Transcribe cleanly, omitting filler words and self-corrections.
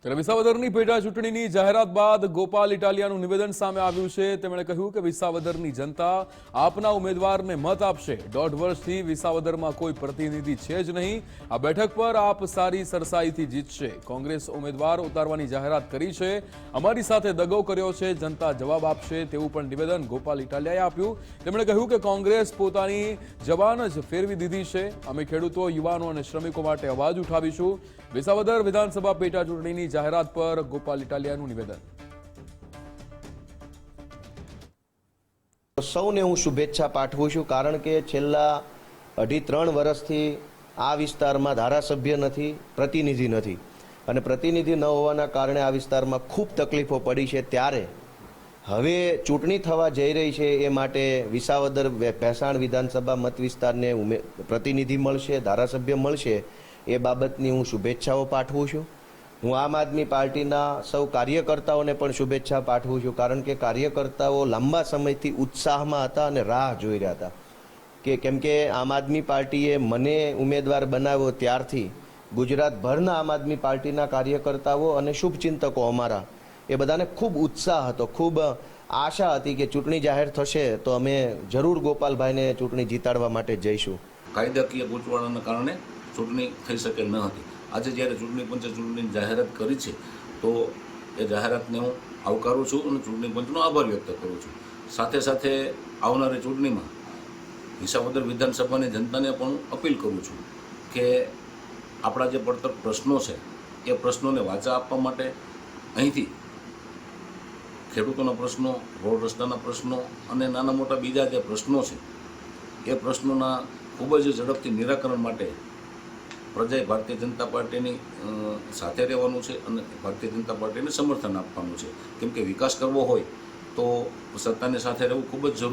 ત્યારે વિસાવદરની પેટા ચૂંટણીની જાહેરાત બાદ ગોપાલ ઇટાલિયાનું નિવેદન સામે આવ્યું છે। તેમણે કહ્યું કે વિસાવદરની જનતા આપના ઉમેદવારને મત આપશે। 1.5 વર્ષથી વિસાવદરમાં કોઈ પ્રતિનિધિ છે જ નહીં। આ બેઠક પર આપ સારી સરસાઈથી જીતશે। કોંગ્રેસ ઉમેદવાર ઉતારવાની જાહેરાત કરી છે। અમારી સાથે દગો કર્યો છે, જનતા જવાબ આપશે તેવું પણ નિવેદન ગોપાલ ઇટાલિયાએ આપ્યું। તેમણે કહ્યું કે કોંગ્રેસ પોતાની જબાન જ ફેરવી દીધી છે। અમે ખેડૂતો, યુવાનો અને શ્રમિકો માટે અવાજ ઉઠાવીશું। વિસાવદર વિધાનસભા પેટા ચૂંટણીની જાહેરાત પર ગોપાલ ઇટાલિયાનું નિવેદન। સૌને હું શુભેચ્છા પાઠવું છું, કારણ કે છેલ્લા 2.5-3 વર્ષથી આ વિસ્તારમાં ધારાસભ્ય નથી, પ્રતિનિધિ નથી, અને પ્રતિનિધિ ન હોવાના કારણે આ વિસ્તારમાં ખૂબ તકલીફો પડી છે। ત્યારે હવે ચૂંટણી થવા જઈ રહી છે, એ માટે વિસાવદર ભેસાણ વિધાનસભા મત વિસ્તારને પ્રતિનિધિ મળશે, ધારાસભ્ય મળશે, એ બાબતની હું શુભેચ્છાઓ પાઠવું છું। હું આમ આદમી પાર્ટીના સૌ કાર્યકર્તાઓને પણ શુભેચ્છા પાઠવું છું, કારણ કે કાર્યકર્તાઓ લાંબા સમયથી ઉત્સાહમાં હતા અને રાહ જોઈ રહ્યા હતા કે કેમ કે આમ આદમી પાર્ટીએ મને ઉમેદવાર બનાવ્યો ત્યારથી ગુજરાતભરના આમ આદમી પાર્ટીના કાર્યકર્તાઓ અને શુભચિંતકો અમારા એ બધાને ખૂબ ઉત્સાહ હતો, ખૂબ આશા હતી કે ચૂંટણી જાહેર થશે તો અમે જરૂર ગોપાલભાઈને ચૂંટણી જીતાડવા માટે જઈશું। કાયદાકીય ગૂંચવણોના કારણે ચૂંટણી થઈ શકે ન હતી। આજે જ્યારે ચૂંટણી પંચે ચૂંટણીની જાહેરાત કરી છે તો એ જાહેરાતને હું આવકારું છું અને ચૂંટણી પંચનો આભાર વ્યક્ત કરું છું। સાથે સાથે આવનારી ચૂંટણીમાં વિસાવદર વિધાનસભાની જનતાને પણ અપીલ કરું છું કે આપણા જે પડતર પ્રશ્નો છે એ પ્રશ્નોને વાચા આપવા માટે અહીંથી ખેડૂતોના પ્રશ્નો, રોડ રસ્તાના પ્રશ્નો અને નાના મોટા બીજા જે પ્રશ્નો છે એ પ્રશ્નોના ખૂબ જ ઝડપથી નિરાકરણ માટે પ્રજાએ ભારતીય જનતા પાર્ટીની સાથે રહેવાનું છે અને ભારતીય જનતા પાર્ટીને સમર્થન આપવાનું છે, કેમ કે વિકાસ કરવો હોય તો સત્તાની સાથે રહેવું ખૂબ જ જરૂરી